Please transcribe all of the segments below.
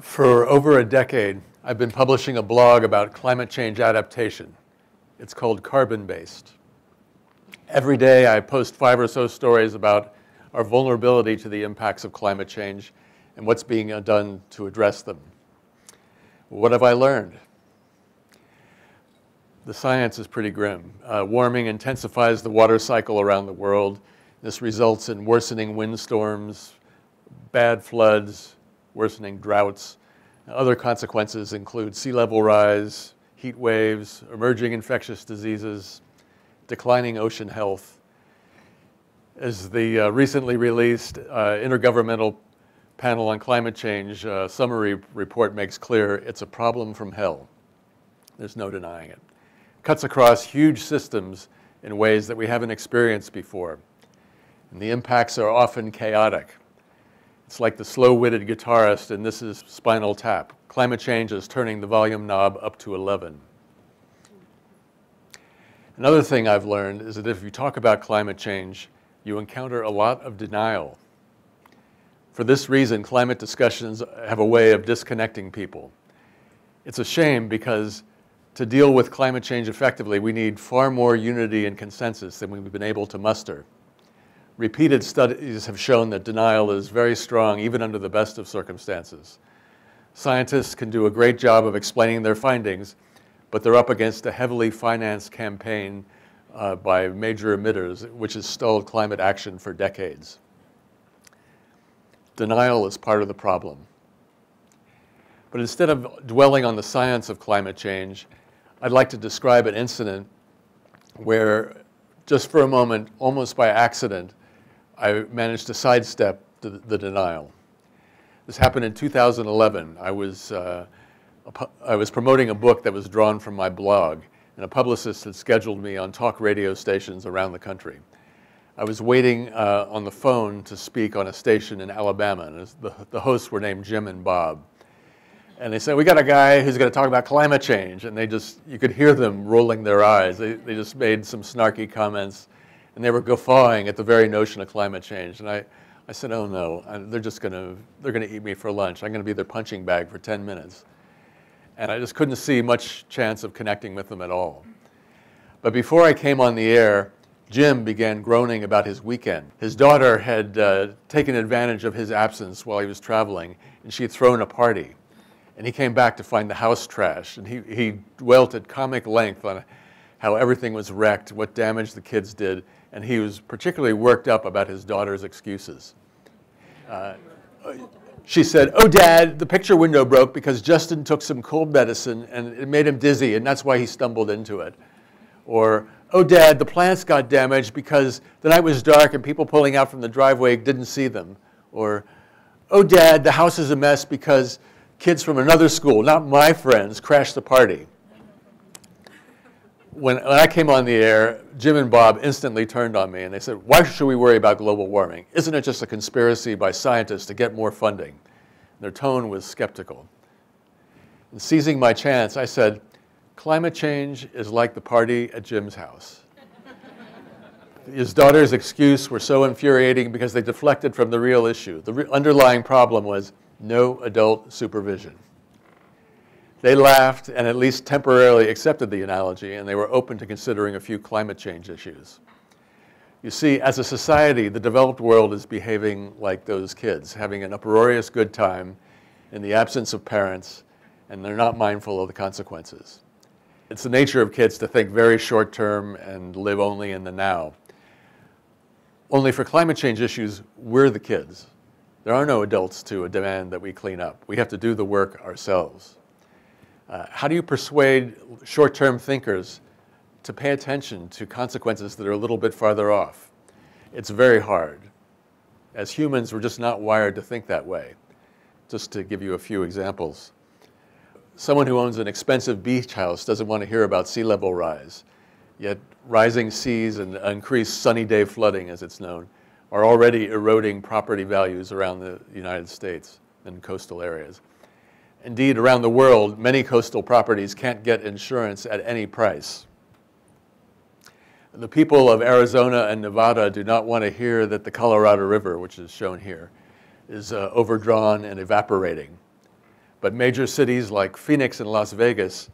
For over a decade, I've been publishing a blog about climate change adaptation. It's called Carbon Based. Every day I post 5 or so stories about our vulnerability to the impacts of climate change and what's being done to address them. What have I learned? The science is pretty grim. Warming intensifies the water cycle around the world. This results in worsening windstorms, bad floods, worsening droughts. Other consequences include sea level rise, heat waves, emerging infectious diseases, declining ocean health. As the recently released Intergovernmental Panel on Climate Change summary report makes clear, it's a problem from hell. There's no denying it. Cuts across huge systems in ways that we haven't experienced before. And the impacts are often chaotic. It's like the slow-witted guitarist in This Is Spinal Tap. Climate change is turning the volume knob up to 11. Another thing I've learned is that if you talk about climate change, you encounter a lot of denial. For this reason, climate discussions have a way of disconnecting people. It's a shame because to deal with climate change effectively, we need far more unity and consensus than we've been able to muster. Repeated studies have shown that denial is very strong, even under the best of circumstances. Scientists can do a great job of explaining their findings, but they're up against a heavily financed campaign by major emitters, which has stalled climate action for decades. Denial is part of the problem. But instead of dwelling on the science of climate change, I'd like to describe an incident where, just for a moment, almost by accident, I managed to sidestep the denial. This happened in 2011. I was promoting a book that was drawn from my blog, and a publicist had scheduled me on talk radio stations around the country. I was waiting on the phone to speak on a station in Alabama, and the hosts were named Jim and Bob. And they said, we got a guy who's going to talk about climate change. And you could hear them rolling their eyes. They just made some snarky comments, and they were guffawing at the very notion of climate change. And I said, oh no, they're going to eat me for lunch. I'm going to be their punching bag for 10 minutes. And I just couldn't see much chance of connecting with them at all. But before I came on the air, Jim began groaning about his weekend. His daughter had taken advantage of his absence while he was traveling, and she had thrown a party. And he came back to find the house trashed, and he dwelt at comic length on how everything was wrecked, what damage the kids did, and he was particularly worked up about his daughter's excuses. She said, oh, Dad, the picture window broke because Justin took some cold medicine and it made him dizzy, and that's why he stumbled into it. Or, oh, Dad, the plants got damaged because the night was dark and people pulling out from the driveway didn't see them. Or, oh, Dad, the house is a mess because kids from another school, not my friends, crashed the party. When I came on the air, Jim and Bob instantly turned on me and they said, why should we worry about global warming? Isn't it just a conspiracy by scientists to get more funding? Their tone was skeptical. And seizing my chance, I said, climate change is like the party at Jim's house. His daughter's excuse were so infuriating because they deflected from the real issue. The underlying problem was no adult supervision. They laughed and at least temporarily accepted the analogy, and they were open to considering a few climate change issues. You see, as a society, the developed world is behaving like those kids, having an uproarious good time in the absence of parents, and they're not mindful of the consequences. It's the nature of kids to think very short term and live only in the now. Only for climate change issues, we're the kids. There are no adults to demand that we clean up. We have to do the work ourselves. How do you persuade short-term thinkers to pay attention to consequences that are a little bit farther off? It's very hard. As humans, we're just not wired to think that way. Just to give you a few examples. Someone who owns an expensive beach house doesn't want to hear about sea level rise. Yet rising seas and increased sunny day flooding, as it's known, are already eroding property values around the United States and coastal areas. Indeed, around the world, many coastal properties can't get insurance at any price. The people of Arizona and Nevada do not want to hear that the Colorado River, which is shown here, is overdrawn and evaporating. But major cities like Phoenix and Las Vegas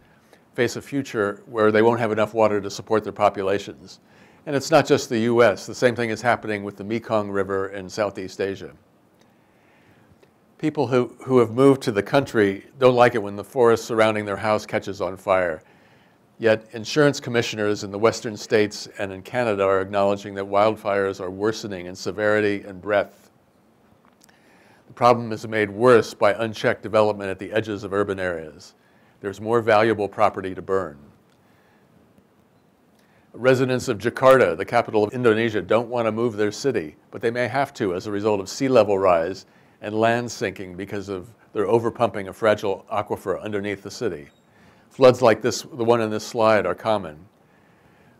face a future where they won't have enough water to support their populations. And it's not just the US. The same thing is happening with the Mekong River in Southeast Asia. People who have moved to the country don't like it when the forest surrounding their house catches on fire. Yet insurance commissioners in the western states and in Canada are acknowledging that wildfires are worsening in severity and breadth. The problem is made worse by unchecked development at the edges of urban areas. There's more valuable property to burn. Residents of Jakarta, the capital of Indonesia, don't want to move their city, but they may have to as a result of sea level rise and land sinking because of their overpumping a fragile aquifer underneath the city. Floods like this, the one in this slide, are common.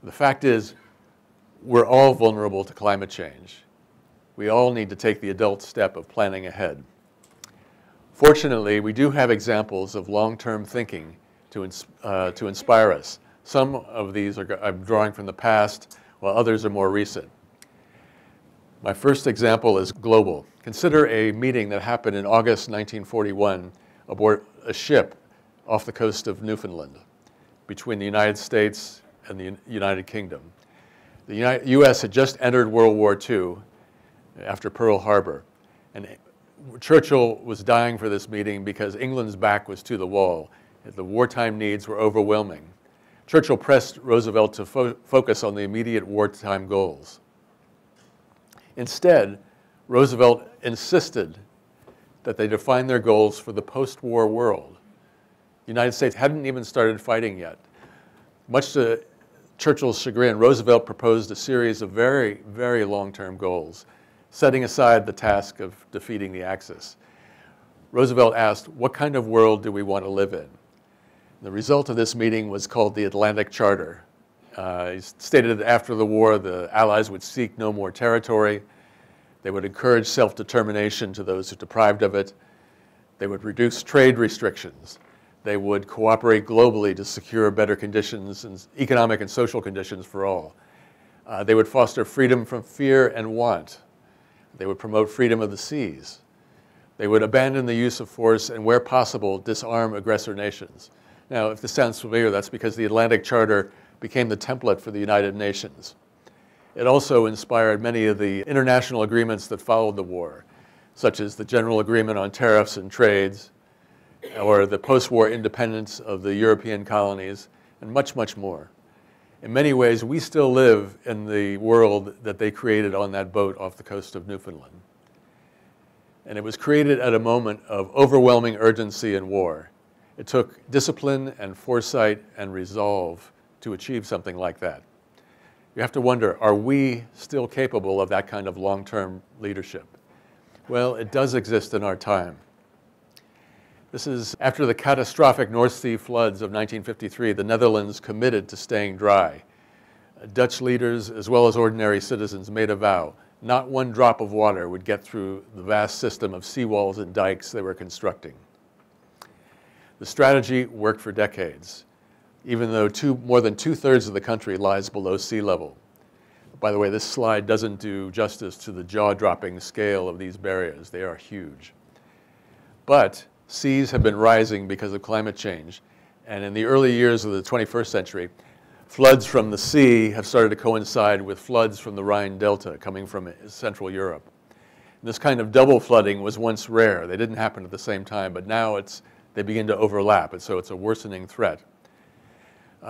The fact is, we're all vulnerable to climate change. We all need to take the adult step of planning ahead. Fortunately, we do have examples of long-term thinking to inspire us. Some of these I'm drawing from the past, while others are more recent. My first example is global. Consider a meeting that happened in August 1941 aboard a ship off the coast of Newfoundland between the United States and the United Kingdom. The US had just entered World War II after Pearl Harbor, and Churchill was dying for this meeting because England's back was to the wall. The wartime needs were overwhelming. Churchill pressed Roosevelt to focus on the immediate wartime goals. Instead, Roosevelt insisted that they define their goals for the post-war world. The United States hadn't even started fighting yet. Much to Churchill's chagrin, Roosevelt proposed a series of very, very long-term goals, setting aside the task of defeating the Axis. Roosevelt asked, what kind of world do we want to live in? The result of this meeting was called the Atlantic Charter. He stated that after the war, the Allies would seek no more territory. They would encourage self-determination to those who are deprived of it. They would reduce trade restrictions. They would cooperate globally to secure better conditions and economic and social conditions for all. They would foster freedom from fear and want. They would promote freedom of the seas. They would abandon the use of force and, where possible, disarm aggressor nations. Now, if this sounds familiar, that's because the Atlantic Charter became the template for the United Nations. It also inspired many of the international agreements that followed the war, such as the General Agreement on Tariffs and Trades, or the post-war independence of the European colonies, and much, much more. In many ways, we still live in the world that they created on that boat off the coast of Newfoundland. And it was created at a moment of overwhelming urgency in war. It took discipline and foresight and resolve to achieve something like that. You have to wonder, are we still capable of that kind of long-term leadership? Well, it does exist in our time. This is after the catastrophic North Sea floods of 1953, the Netherlands committed to staying dry. Dutch leaders, as well as ordinary citizens, made a vow. Not one drop of water would get through the vast system of seawalls and dikes they were constructing. The strategy worked for decades, even though more than two-thirds of the country lies below sea level. By the way, this slide doesn't do justice to the jaw-dropping scale of these barriers. They are huge. But seas have been rising because of climate change, and in the early years of the 21st century, floods from the sea have started to coincide with floods from the Rhine Delta coming from Central Europe. And this kind of double flooding was once rare. They didn't happen at the same time, but now they begin to overlap, and so it's a worsening threat.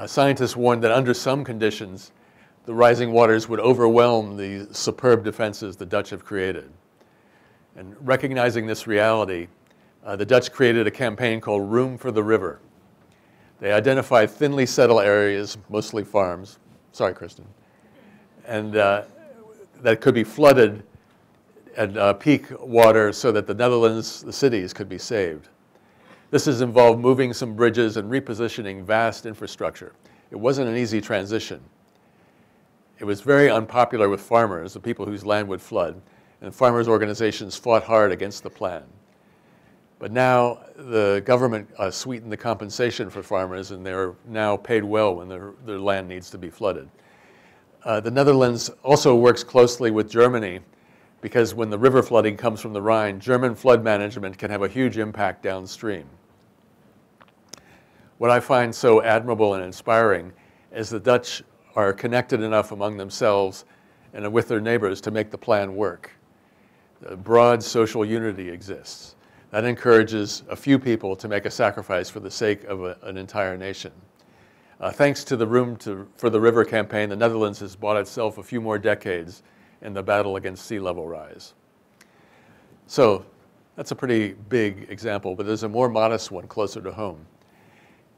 Scientists warned that under some conditions, the rising waters would overwhelm the superb defenses the Dutch have created. And recognizing this reality, the Dutch created a campaign called Room for the River. They identified thinly settled areas, mostly farms, sorry, Kristen, and that could be flooded at peak water so that the Netherlands, the cities, could be saved. This has involved moving some bridges and repositioning vast infrastructure. It wasn't an easy transition. It was very unpopular with farmers, the people whose land would flood, and farmers' organizations fought hard against the plan. But now the government sweetened the compensation for farmers, and they're now paid well when their land needs to be flooded. The Netherlands also works closely with Germany because when the river flooding comes from the Rhine, German flood management can have a huge impact downstream. What I find so admirable and inspiring is the Dutch are connected enough among themselves and with their neighbors to make the plan work. Broad social unity exists. That encourages a few people to make a sacrifice for the sake of an entire nation. Thanks to the Room for the River campaign, the Netherlands has bought itself a few more decades in the battle against sea level rise. So that's a pretty big example, but there's a more modest one closer to home.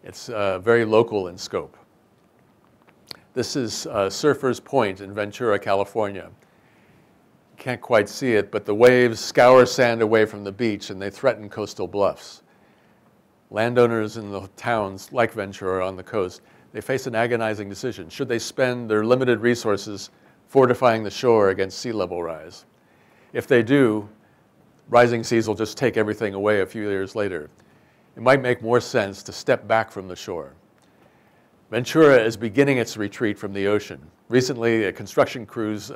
It's very local in scope. This is Surfers Point in Ventura, California. Can't quite see it, but the waves scour sand away from the beach and they threaten coastal bluffs. Landowners in the towns like Ventura on the coast, they face an agonizing decision. Should they spend their limited resources fortifying the shore against sea level rise? If they do, rising seas will just take everything away a few years later. It might make more sense to step back from the shore. Ventura is beginning its retreat from the ocean. Recently, construction crews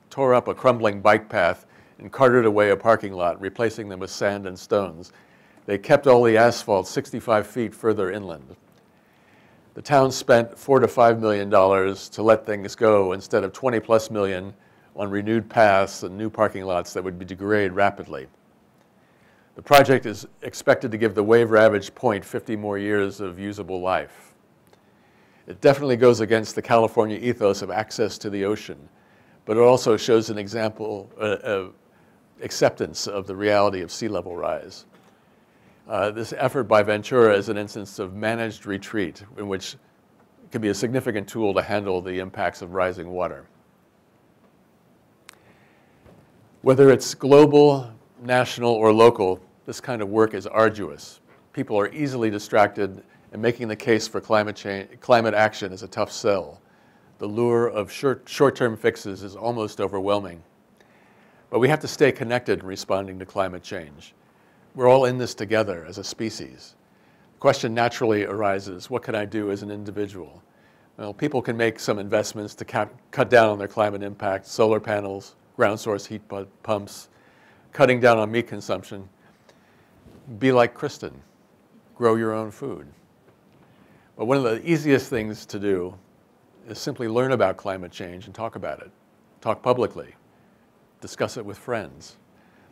tore up a crumbling bike path and carted away a parking lot, replacing them with sand and stones. They kept all the asphalt 65 feet further inland. The town spent $4 to $5 million to let things go instead of 20+ million on renewed paths and new parking lots that would degrade rapidly. The project is expected to give the wave-ravaged point 50 more years of usable life. It definitely goes against the California ethos of access to the ocean, but it also shows an example of acceptance of the reality of sea level rise. This effort by Ventura is an instance of managed retreat in which it can be a significant tool to handle the impacts of rising water. Whether it's global, national, or local, this kind of work is arduous. People are easily distracted, and making the case for climate action is a tough sell. The lure of short-term fixes is almost overwhelming. But we have to stay connected in responding to climate change. We're all in this together as a species. The question naturally arises, what can I do as an individual? Well, people can make some investments to cut down on their climate impact, solar panels, ground source heat pumps, cutting down on meat consumption. Be like Kristen, grow your own food. But one of the easiest things to do is simply learn about climate change and talk about it. Talk publicly. Discuss it with friends.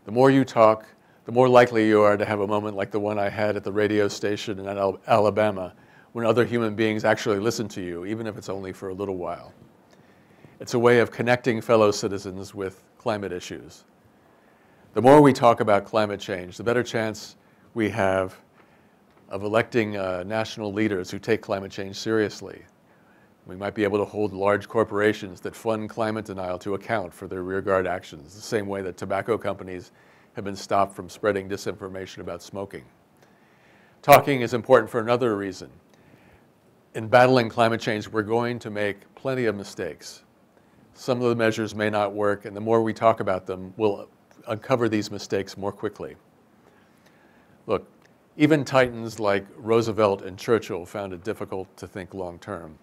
The more you talk, the more likely you are to have a moment like the one I had at the radio station in Alabama, when other human beings actually listen to you, even if it's only for a little while. It's a way of connecting fellow citizens with climate issues. The more we talk about climate change, the better chance we have of electing national leaders who take climate change seriously. We might be able to hold large corporations that fund climate denial to account for their rearguard actions, the same way that tobacco companies have been stopped from spreading disinformation about smoking. Talking is important for another reason. In battling climate change, we're going to make plenty of mistakes. Some of the measures may not work, and the more we talk about them, we'll uncover these mistakes more quickly. Look, even titans like Roosevelt and Churchill found it difficult to think long term.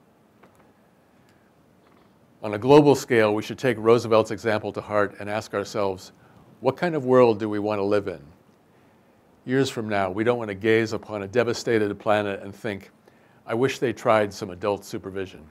On a global scale, we should take Roosevelt's example to heart and ask ourselves, what kind of world do we want to live in? Years from now, we don't want to gaze upon a devastated planet and think, I wish they tried some adult supervision.